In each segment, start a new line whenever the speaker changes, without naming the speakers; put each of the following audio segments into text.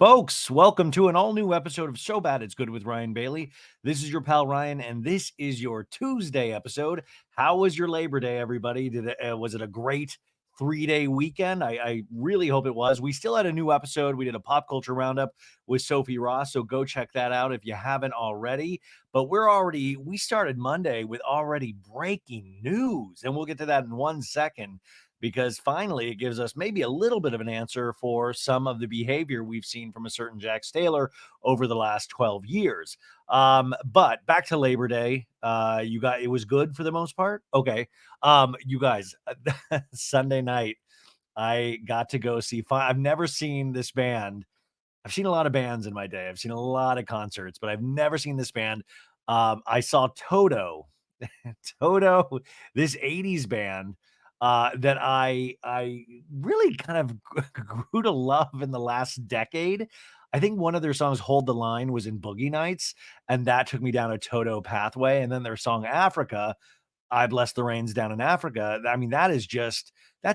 Folks, welcome to an all new episode of So Bad It's Good with Ryan Bailey. This is your pal Ryan, and this is your Tuesday episode. How was your Labor Day, everybody? Was it a great 3 day weekend? I really hope it was. We still had a new episode. We did a pop culture roundup with Sophie Ross, so go check that out if you haven't already. But we started Monday with already breaking news, and we'll get to that in 1 second because finally it gives us maybe a little bit of an answer for some of the behavior we've seen from a certain Jax Taylor over the last 12 years. But back to Labor Day. It was good for the most part. Okay. You guys, Sunday night, I got to go see. I've never seen this band. I've seen a lot of bands in my day. I've seen a lot of concerts, but I've never seen this band. I saw Toto, Toto, this 80s band that I really kind of grew to love in the last decade. I think one of their songs, Hold the Line, was in Boogie Nights, and that took me down a Toto pathway. And then their song Africa, I Bless the Rains Down in Africa. I mean, that's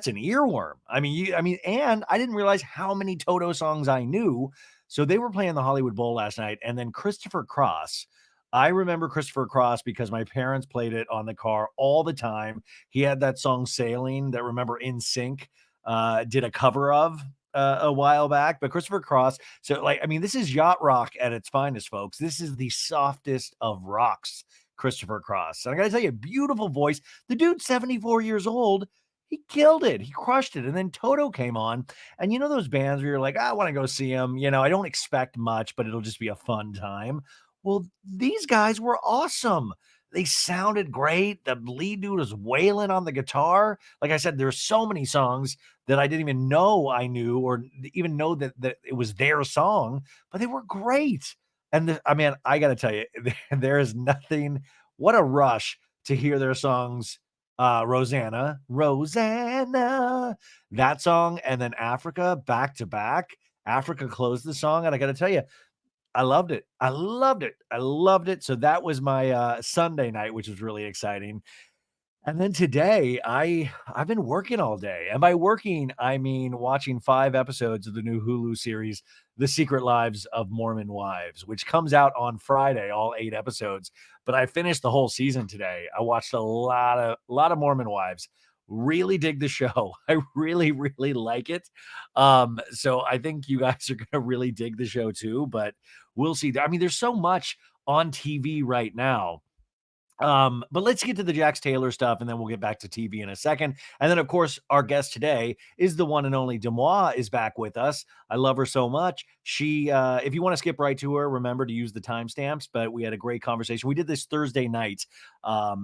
an earworm. And I didn't realize how many Toto songs I knew. So they were playing the Hollywood Bowl last night, and then Christopher Cross. I remember Christopher Cross because my parents played it on the car all the time. He had that song Sailing that Remember In Sync did a cover of a while back. But Christopher Cross, this is yacht rock at its finest, folks. This is the softest of rocks, Christopher Cross. And I got to tell you, beautiful voice. The dude's 74 years old. He killed it. He crushed it. And then Toto came on. And you know those bands where you're like, I want to go see him. I don't expect much, but it'll just be a fun time. Well, these guys were awesome. They sounded great. The lead dude was wailing on the guitar. Like I said, there's so many songs that I didn't even know I knew or even know that it was their song, but they were great. And I got to tell you, there is nothing. What a rush to hear their songs. Rosanna, that song, and then Africa back to back. Africa closed the song, and I got to tell you, I loved it. I loved it. I loved it. So that was my Sunday night, which was really exciting. And then today, I've been working all day. And by working, I mean watching 5 episodes of the new Hulu series, The Secret Lives of Mormon Wives, which comes out on Friday, all 8 episodes. But I finished the whole season today. I watched a lot of Mormon Wives. Really dig the show. I really, really like it. So I think you guys are gonna really dig the show too, but we'll see. I mean, there's so much on TV right now, but let's get to the Jax Taylor stuff, and then we'll get back to TV in a second. And then, of course, our guest today is the one and only Demois is back with us. I love her so much. She, if you want to skip right to her, remember to use the timestamps. But we had a great conversation. We did this Thursday night. Yeah,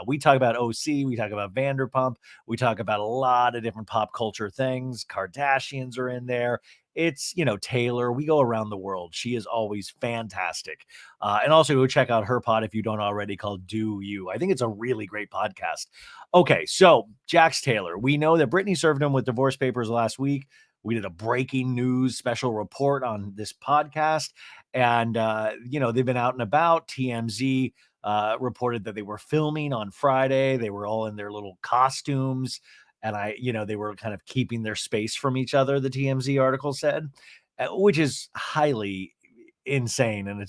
we talk about OC, we talk about Vanderpump, we talk about a lot of different pop culture things. Kardashians are in there. It's, Taylor. We go around the world. She is always fantastic. And also go check out her pod if you don't already, called Do You. I think it's a really great podcast. Okay, so Jax Taylor. We know that Britney served him with divorce papers last week. We did a breaking news special report on this podcast. And, they've been out and about. TMZ reported that they were filming on Friday. They were all in their little costumes. And they were kind of keeping their space from each other, the TMZ article said, which is highly insane. And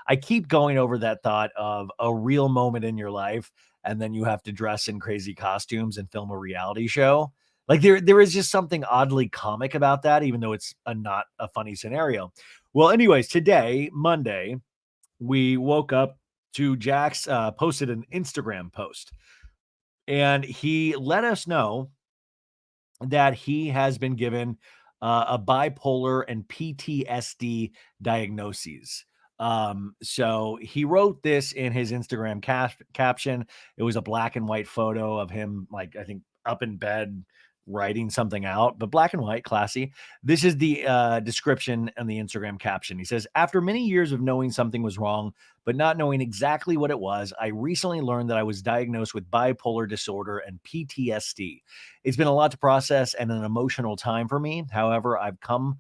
I keep going over that thought of a real moment in your life, and then you have to dress in crazy costumes and film a reality show. Like there is just something oddly comic about that, even though it's not a funny scenario. Well, anyways, today, Monday, we woke up to Jax posted an Instagram post, and he let us know that he has been given a bipolar and PTSD diagnoses. So he wrote this in his Instagram caption. It was a black and white photo of him, like, I think, up in bed writing something out, but black and white, classy. This is the description and the Instagram caption. He says, after many years of knowing something was wrong, but not knowing exactly what it was, I recently learned that I was diagnosed with bipolar disorder and PTSD. It's been a lot to process and an emotional time for me. However, I've come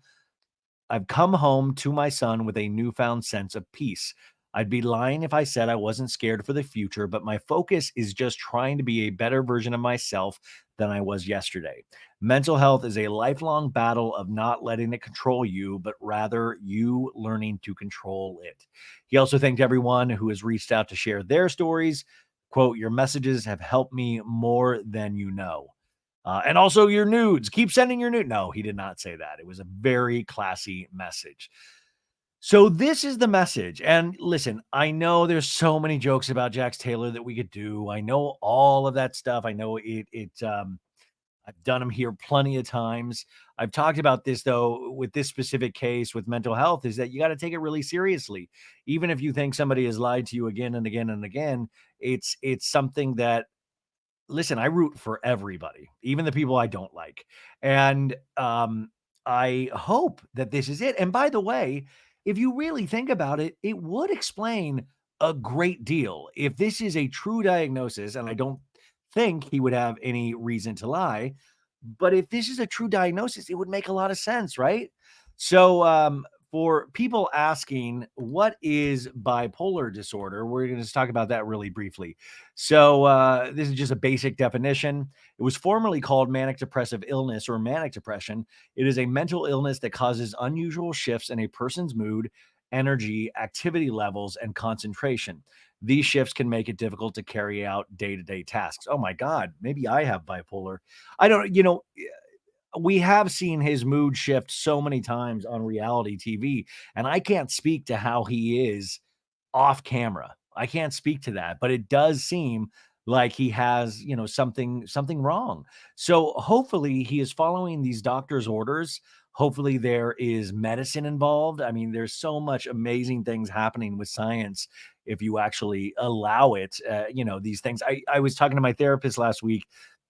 home to my son with a newfound sense of peace. I'd be lying if I said I wasn't scared for the future, but my focus is just trying to be a better version of myself than I was yesterday. Mental health is a lifelong battle of not letting it control you, but rather you learning to control it. He also thanked everyone who has reached out to share their stories. Quote, your messages have helped me more than you know. And also your nudes. Keep sending your nude. No, he did not say that. It was a very classy message. So this is the message. And listen, I know there's so many jokes about Jax Taylor that we could do. I know all of that stuff. I know I've done them here plenty of times. I've talked about this though with this specific case with mental health is that you got to take it really seriously. Even if you think somebody has lied to you again and again and again, it's something that listen, I root for everybody, even the people I don't like. And I hope that this is it. And by the way, if you really think about it, it would explain a great deal. If this is a true diagnosis, and I don't think he would have any reason to lie, but if this is a true diagnosis, it would make a lot of sense, right? So, for people asking what is bipolar disorder, we're going to just talk about that really briefly. So, this is just a basic definition. It was formerly called manic depressive illness or manic depression. It is a mental illness that causes unusual shifts in a person's mood, energy, activity levels, and concentration. These shifts can make it difficult to carry out day to day tasks. Oh my God, maybe I have bipolar. I don't, we have seen his mood shift so many times on reality TV, and I can't speak to how he is off camera. I can't speak to that, but it does seem like he has, something wrong. So hopefully he is following these doctor's orders. Hopefully there is medicine involved. I mean, there's so much amazing things happening with science if you actually allow it. These things. I was talking to my therapist last week,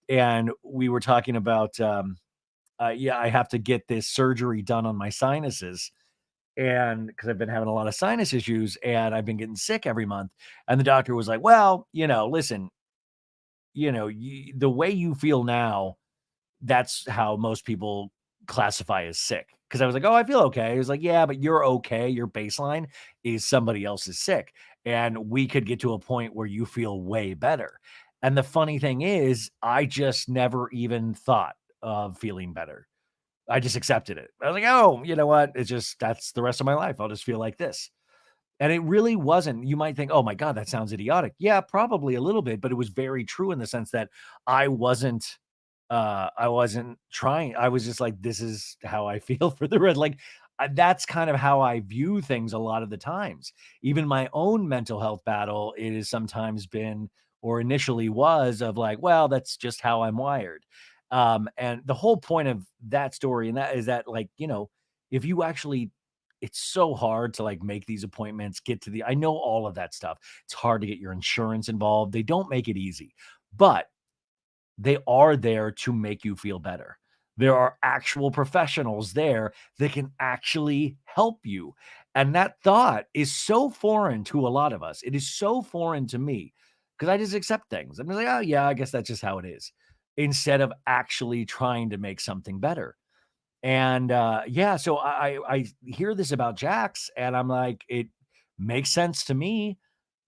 and we were talking about, yeah, I have to get this surgery done on my sinuses and because I've been having a lot of sinus issues and I've been getting sick every month. And the doctor was like, well, listen, the way you feel now, that's how most people classify as sick. Because I was like, oh, I feel okay. He was like, yeah, but you're okay. Your baseline is somebody else's sick. And we could get to a point where you feel way better. And the funny thing is, I just never even thought of feeling better. I just accepted it. I was like, "Oh, you know what? It's just that's the rest of my life. I'll just feel like this." And it really wasn't. You might think, "Oh my god, that sounds idiotic." Yeah, probably a little bit, but it was very true in the sense that I wasn't I wasn't trying. I was just like, "This is how I feel for the rest." Like that's kind of how I view things a lot of the times. Even my own mental health battle, it has sometimes been or initially was of like, "Well, that's just how I'm wired." And the whole point of that story and that is that like, if you actually it's so hard to like make these appointments, get to the I know all of that stuff. It's hard to get your insurance involved. They don't make it easy. But they are there to make you feel better. There are actual professionals there that can actually help you. And that thought is so foreign to a lot of us. It is so foreign to me because I just accept things. I'm just like, oh, yeah, I guess that's just how it is, instead of actually trying to make something better. And yeah, so I hear this about Jax, and I'm like, it makes sense to me.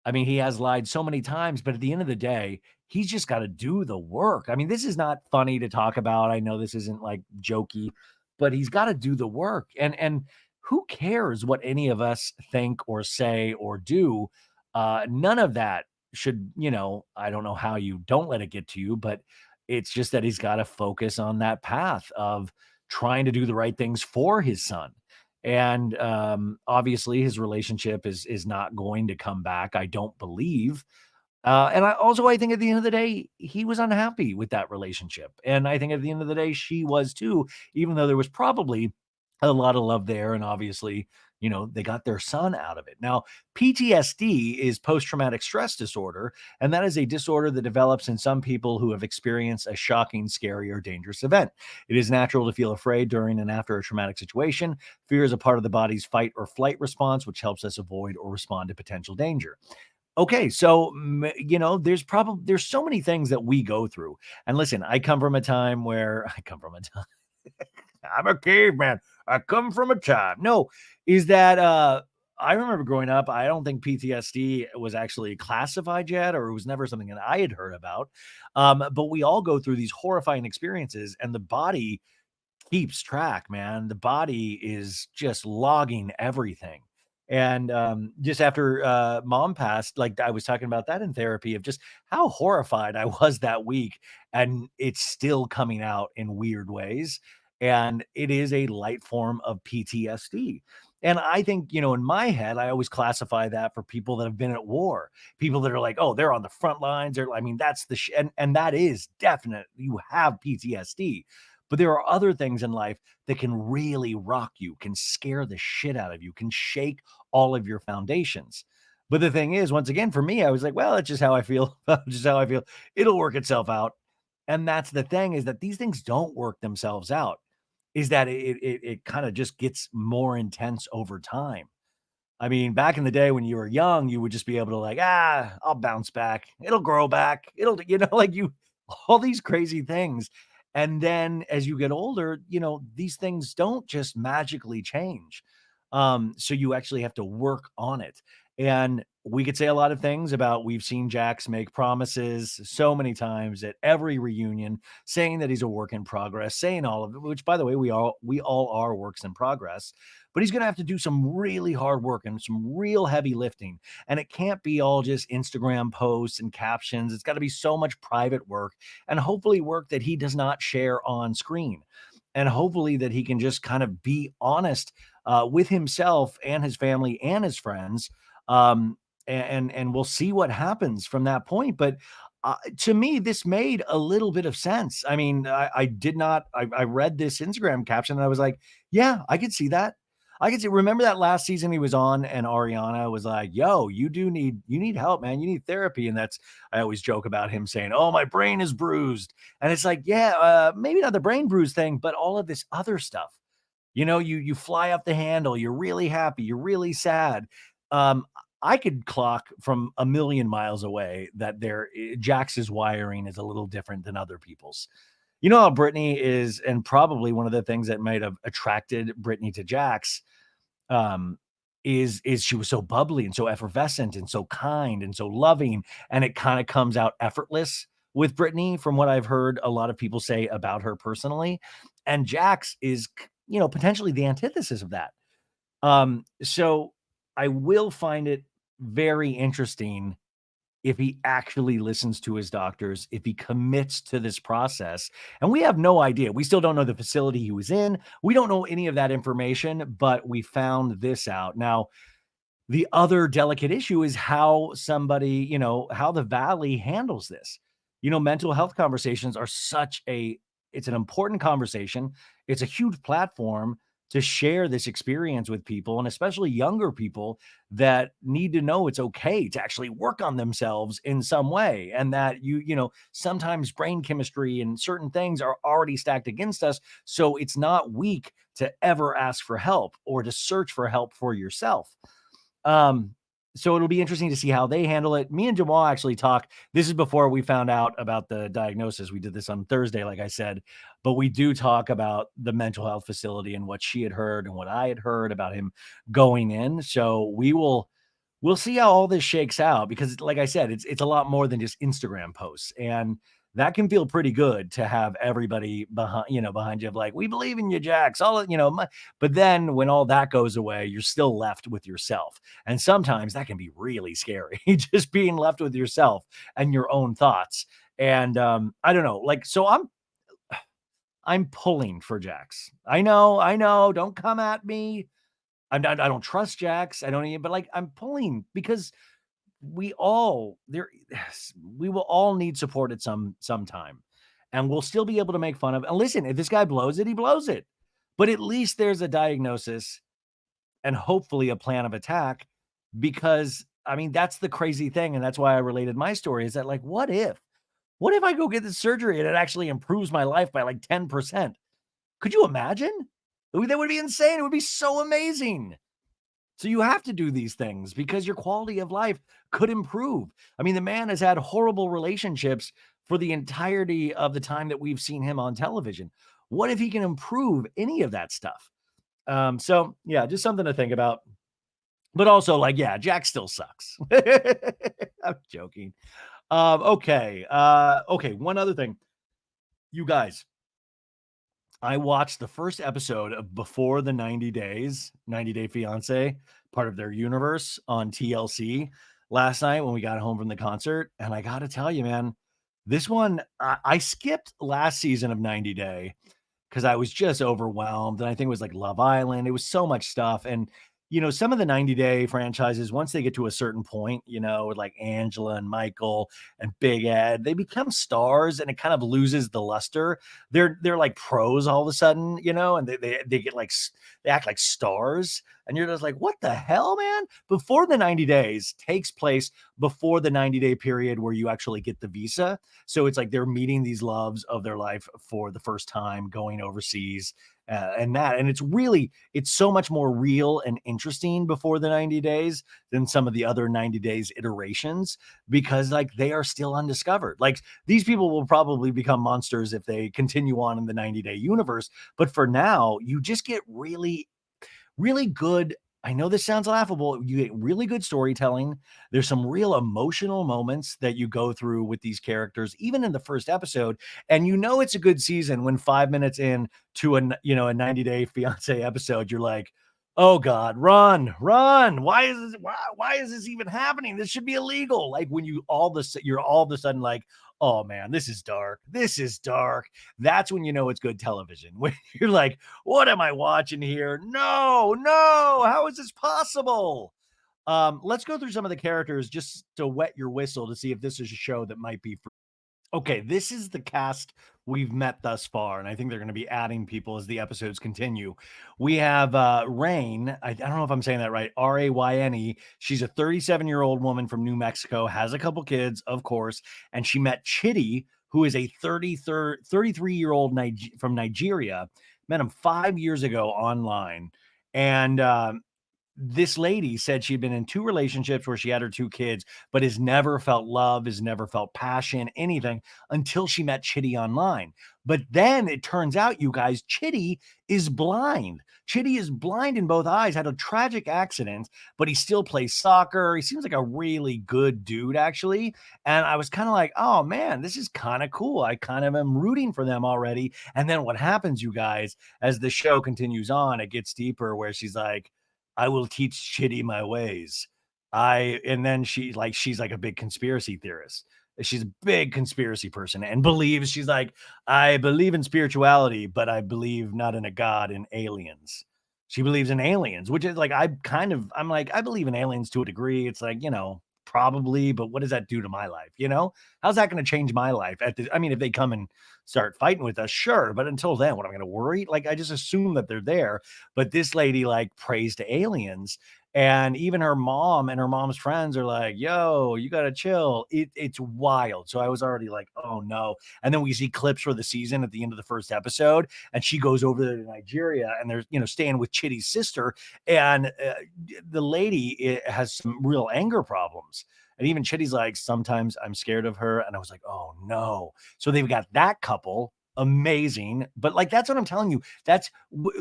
I mean, he has lied so many times, but at the end of the day, he's just got to do the work. I mean, this is not funny to talk about. I know this isn't like jokey, but he's got to do the work. And who cares what any of us think or say or do? None of that should, I don't know how you don't let it get to you, but it's just that he's got to focus on that path of trying to do the right things for his son. And obviously his relationship is not going to come back, I don't believe. And I think at the end of the day, he was unhappy with that relationship. And I think at the end of the day, she was too, even though there was probably a lot of love there. And obviously, they got their son out of it. Now, PTSD is post traumatic stress disorder, and that is a disorder that develops in some people who have experienced a shocking, scary, or dangerous event. It is natural to feel afraid during and after a traumatic situation. Fear is a part of the body's fight or flight response, which helps us avoid or respond to potential danger. Okay, so there's so many things that we go through. And listen, I come from a time where I come from a time. I'm a caveman. I come from a time. No, is that I remember growing up, I don't think PTSD was actually classified yet, or it was never something that I had heard about. But we all go through these horrifying experiences, and the body keeps track, man. The body is just logging everything. And just after mom passed, like I was talking about that in therapy of just how horrified I was that week. And it's still coming out in weird ways. And it is a light form of PTSD. And I think, in my head, I always classify that for people that have been at war, people that are like, oh, they're on the front lines. I mean, that's and that is definite. You have PTSD, but there are other things in life that can really rock you, can scare the shit out of you, can shake all of your foundations. But the thing is, once again, for me, I was like, well, that's just how I feel. Just how I feel. It'll work itself out. And that's the thing, is that these things don't work themselves out. Is that it kind of just gets more intense over time. I mean, back in the day when you were young, you would just be able to like, I'll bounce back. It'll grow back. Like all these crazy things. And then as you get older, these things don't just magically change. So you actually have to work on it. And we could say a lot of things about, we've seen Jax make promises so many times at every reunion, saying that he's a work in progress, saying all of it, which by the way, we all are works in progress, but he's going to have to do some really hard work and some real heavy lifting. And it can't be all just Instagram posts and captions. It's got to be so much private work, and hopefully work that he does not share on screen. And hopefully that he can just kind of be honest with himself and his family and his friends. Um, and we'll see what happens from that point. But to me, this made a little bit of sense. I mean, I did not, I read this Instagram caption and I was like, yeah, I could see that. I could see, remember that last season he was on and Ariana was like, yo, you need help, man. You need therapy. And I always joke about him saying, oh, my brain is bruised. And it's like, yeah, maybe not the brain bruise thing, but all of this other stuff. You fly up the handle, you're really happy, you're really sad. Um, I could clock from a million miles away that Jax's wiring is a little different than other people's. You know how Brittany is, and probably one of the things that might have attracted Brittany to Jax, um, is she was so bubbly and so effervescent and so kind and so loving, and it kind of comes out effortless with Brittany, from what I've heard a lot of people say about her personally. And Jax is, potentially the antithesis of that. So I will find it very interesting if he actually listens to his doctors, if he commits to this process. And we have no idea. We still don't know the facility he was in. We don't know any of that information, but we found this out. Now, the other delicate issue is how somebody, how the Valley handles this. Mental health conversations are it's an important conversation. It's a huge platform to share this experience with people, and especially younger people that need to know it's okay to actually work on themselves in some way. And that sometimes brain chemistry and certain things are already stacked against us. So it's not weak to ever ask for help or to search for help for yourself. Um, so it'll be interesting to see how they handle it. Me and Jamal actually talk. This is before we found out about the diagnosis. We did this on Thursday, like I said, but we do talk about the mental health facility and what she had heard and what I had heard about him going in. So we'll see how all this shakes out, because like I said, it's a lot more than just Instagram posts. And that can feel pretty good to have everybody behind you, of like, we believe in you, Jax. But then when all that goes away, you're still left with yourself. And sometimes that can be really scary, just being left with yourself and your own thoughts. And I don't know, like, so I'm pulling for Jax. I know. Don't come at me. I don't trust Jax. I don't even, but like, I'm pulling because we all there we will all need support at some time, and we'll still be able to make fun of. And listen, if this guy blows it, he blows it, but at least there's a diagnosis and hopefully a plan of attack. Because I mean, that's the crazy thing, and that's why I related my story, is that, like, what if I go get this surgery and it actually improves my life by like 10%? Could you imagine? That would be insane. It would be so amazing. So you have to do these things because your quality of life could improve. I mean, the man has had horrible relationships for the entirety of the time that we've seen him on television. What if he can improve any of that stuff? So yeah, just something to think about. But also, like, yeah, Jack still sucks. I'm joking. Okay. Okay. One other thing, you guys, I watched the first episode of Before the 90 Days, 90 Day Fiance, part of their universe on TLC last night when we got home from the concert. And I got to tell you, man, this one, I skipped last season of 90 Day because I was just overwhelmed. And I think it was like Love Island. It was so much stuff. And, some of the 90 Day franchises, once they get to a certain point, with like Angela and Michael and Big Ed, they become stars and it kind of loses the luster. They're like pros all of a sudden, and they get like they act like stars. And you're just like, what the hell, man? Before the 90 days takes place before the 90-day period where you actually get the visa. So it's like they're meeting these loves of their life for the first time, going overseas, and it's so much more real and interesting before the 90 days than some of the other 90 days iterations because like they are still undiscovered. Like these people will probably become monsters if they continue on in the 90-day universe. But for now, you just get really really good. I know this sounds laughable. You get really good storytelling. There's some real emotional moments that you go through with these characters, even in the first episode. And it's a good season when 5 minutes in to a 90 Day Fiance episode, you're like, oh God, run, run. Why is this even happening? This should be illegal. Like when you're all of a sudden like, oh man, this is dark. This is dark. That's when it's good television. When you're like, what am I watching here? No, no, how is this possible? Let's go through some of the characters just to wet your whistle to see if this is a show that might be for. Okay, this is the cast we've met thus far, and I think they're going to be adding people as the episodes continue. We have Rain. I don't know if I'm saying that right. Rayne. She's a 37-year-old woman from New Mexico, has a couple kids, of course, and she met Chitty, who is a 33-year-old from Nigeria. Met him 5 years ago online, and this lady said she'd been in two relationships where she had her two kids, but has never felt love, has never felt passion, anything until she met Chitty online. But then it turns out, you guys, Chitty is blind. Chitty is blind in both eyes, had a tragic accident, but he still plays soccer. He seems like a really good dude, actually. And I was kind of like, oh man, this is kind of cool. I kind of am rooting for them already. And then what happens, you guys, as the show continues on, it gets deeper where she's like, I will teach Chitty my ways. And then she's like a big conspiracy theorist. She's a big conspiracy person and believes she's like, I believe in spirituality, but I believe not in a god, in aliens. She believes in aliens, which is like, I'm like, I believe in aliens to a degree. It's like, probably, but what does that do to my life? How's that going to change my life? I mean, if they come and start fighting with us, sure. But until then, what am I going to worry? Like, I just assume that they're there. But this lady like prays to aliens. And even her mom and her mom's friends are like, yo, you got to chill. It's wild. So I was already like, oh no. And then we see clips for the season at the end of the first episode. And she goes over there to Nigeria and they're, staying with Chitty's sister. And the lady has some real anger problems. And even Chitty's like, sometimes I'm scared of her. And I was like, oh no. So they've got that couple. Amazing. But like, that's what I'm telling you.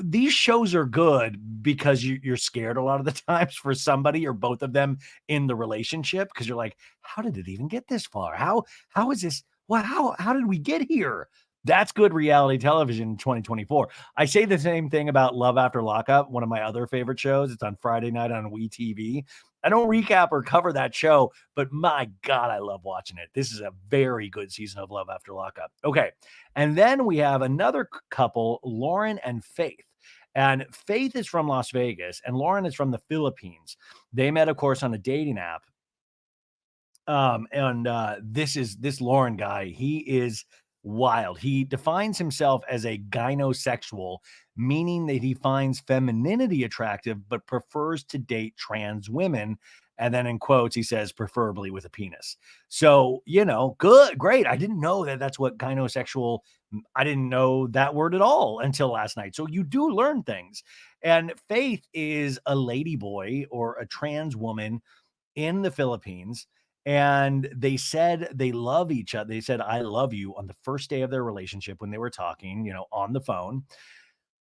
These shows are good because you're scared a lot of the times for somebody or both of them in the relationship. Cause you're like, how did it even get this far? How is this? Well, how did we get here? That's good reality television in 2024. I say the same thing about Love After Lockup, one of my other favorite shows. It's on Friday night on WeTV. I don't recap or cover that show, but my God, I love watching it. This is a very good season of Love After Lockup. Okay. And then we have another couple, Lauren and Faith. And Faith is from Las Vegas and Lauren is from the Philippines. They met, of course, on a dating app. And this Lauren guy, he is wild. He defines himself as a gynosexual, meaning that he finds femininity attractive, but prefers to date trans women. And then in quotes, he says, preferably with a penis. So, good, great. I didn't know that that's what gynosexual, I didn't know that word at all until last night. So you do learn things. And Faith is a lady boy or a trans woman in the Philippines. And they said they love each other. They said, I love you on the first day of their relationship when they were talking, on the phone.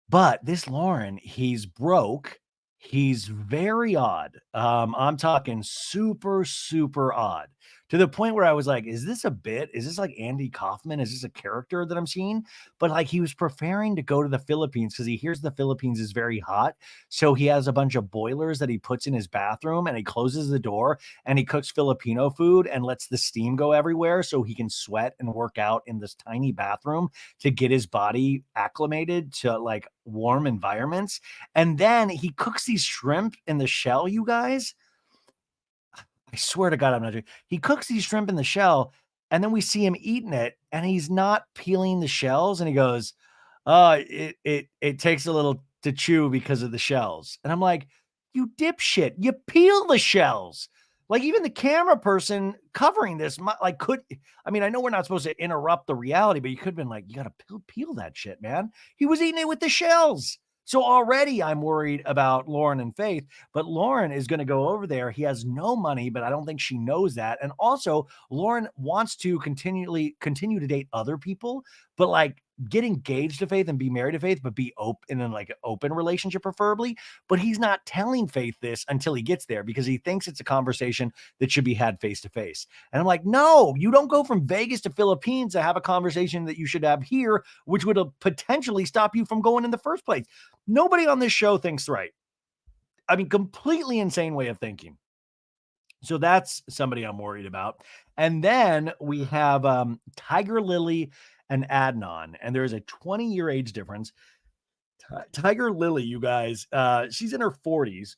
But this Lauren, he's broke He's very odd. I'm talking super, super odd to the point where I was like, is this a bit? Is this like Andy Kaufman? Is this a character that I'm seeing? But like he was preparing to go to the Philippines because he hears the Philippines is very hot. So he has a bunch of boilers that he puts in his bathroom and he closes the door and he cooks Filipino food and lets the steam go everywhere so he can sweat and work out in this tiny bathroom to get his body acclimated to like warm environments. And then he cooks these shrimp in the shell, you guys. I swear to God, I'm not joking. He cooks these shrimp in the shell, and then we see him eating it, and he's not peeling the shells, and he goes, it takes a little to chew because of the shells." And I'm like, "You dipshit, you peel the shells." Like even the camera person covering this, like could I mean, I know we're not supposed to interrupt the reality, but you could have been like, "You gotta peel that shit, man." He was eating it with the shells. So already I'm worried about Lauren and Faith, but Lauren is going to go over there. He has no money, but I don't think she knows that. And also, Lauren wants to continue to date other people, but like get engaged to Faith and be married to Faith, but be open in like an open relationship, preferably. But he's not telling Faith this until he gets there because he thinks it's a conversation that should be had face to face. And I'm like, no, you don't go from Vegas to Philippines to have a conversation that you should have here, which would potentially stop you from going in the first place. Nobody on this show thinks right. I mean, completely insane way of thinking. So that's somebody I'm worried about. And then we have Tiger Lily and Adnan, and there's a 20-year age difference. Tiger Lily, you guys, she's in her 40s,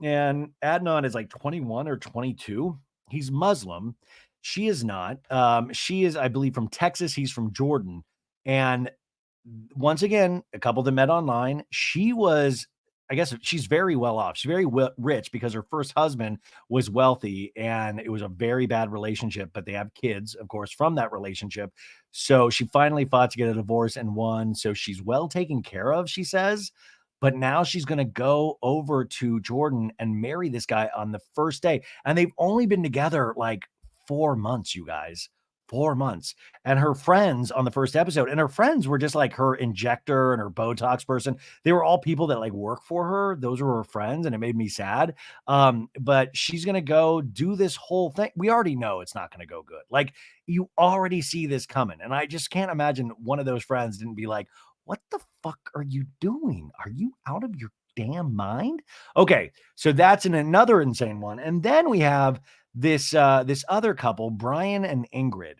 and Adnan is like 21 or 22. He's Muslim. She is not. She is, I believe, from Texas. He's from Jordan. And once again, a couple that met online. She was, I guess, she's very well off. She's very rich because her first husband was wealthy and it was a very bad relationship, but they have kids, of course, from that relationship. So she finally fought to get a divorce and won. So she's well taken care of, she says. But now she's going to go over to Jordan and marry this guy on the first day. And they've only been together like 4 months, you guys. 4 months. And her friends on the first episode, and her friends were just like her injector and her Botox person. They were all people that like work for her. Those were her friends, and it made me sad. But she's gonna go do this whole thing. We already know it's not gonna go good. Like you already see this coming, and I just can't imagine one of those friends didn't be like, "What the fuck are you doing? Are you out of your damn mind?" Okay, so that's another insane one. And then we have this other couple, Brian and Ingrid.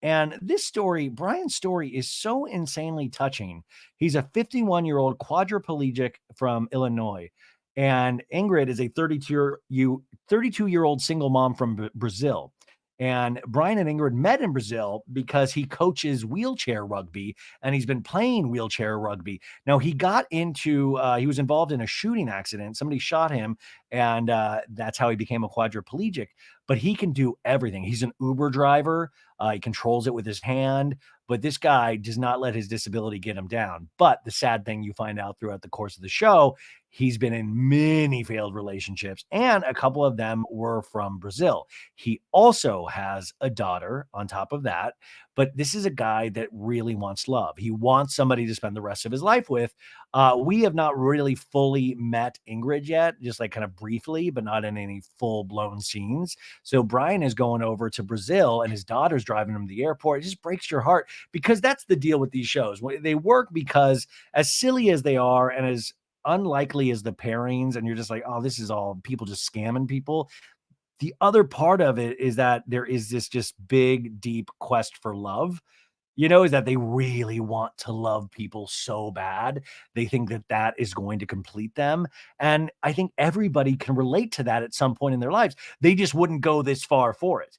And this story, Brian's story is so insanely touching. He's a 51-year-old quadriplegic from Illinois. And Ingrid is a 32-year-old single mom from Brazil. And Brian and Ingrid met in Brazil because he coaches wheelchair rugby and he's been playing wheelchair rugby. Now, he was involved in a shooting accident. Somebody shot him, and that's how he became a quadriplegic. But he can do everything. He's an Uber driver. He controls it with his hand, but this guy does not let his disability get him down. But the sad thing you find out throughout the course of the show, he's been in many failed relationships, and a couple of them were from Brazil. He also has a daughter on top of that, but this is a guy that really wants love. He wants somebody to spend the rest of his life with. We have not really fully met Ingrid yet, just like kind of briefly, but not in any full blown scenes. So Brian is going over to Brazil and his daughter's driving him to the airport. It just breaks your heart because that's the deal with these shows. They work because as silly as they are and as unlikely as the pairings, and you're just like, oh, this is all people just scamming people. The other part of it is that there is this just big, deep quest for love, is that they really want to love people so bad. They think that that is going to complete them. And I think everybody can relate to that at some point in their lives. They just wouldn't go this far for it.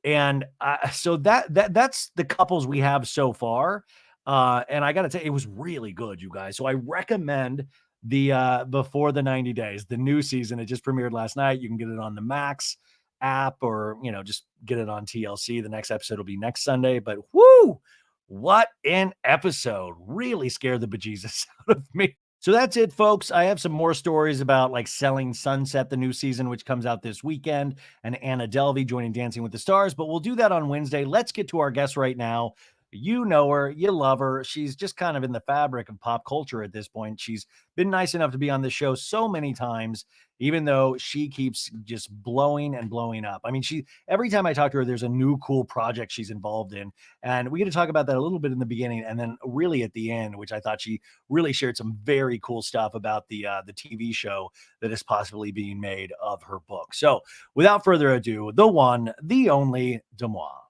And so that's the couples we have so far. And I got to tell you, it was really good, you guys. So I recommend the Before the 90 Days, the new season. It just premiered last night. You can get it on the Max app or, just get it on TLC. The next episode will be next Sunday. But whoo! What an episode. Really scared the bejesus out of me. So that's it, folks. I have some more stories about like Selling Sunset, the new season, which comes out this weekend, and Anna Delvey joining Dancing with the Stars, but we'll do that on Wednesday. Let's get to our guest right now. You know her, you love her. She's just kind of in the fabric of pop culture at this point. She's been nice enough to be on the show so many times, even though she keeps just blowing and blowing up. I mean, she every time I talk to her, there's a new cool project she's involved in. And we get to talk about that a little bit in the beginning and then really at the end, which I thought she really shared some very cool stuff about the TV show that is possibly being made of her book. So without further ado, the one, the only Demois.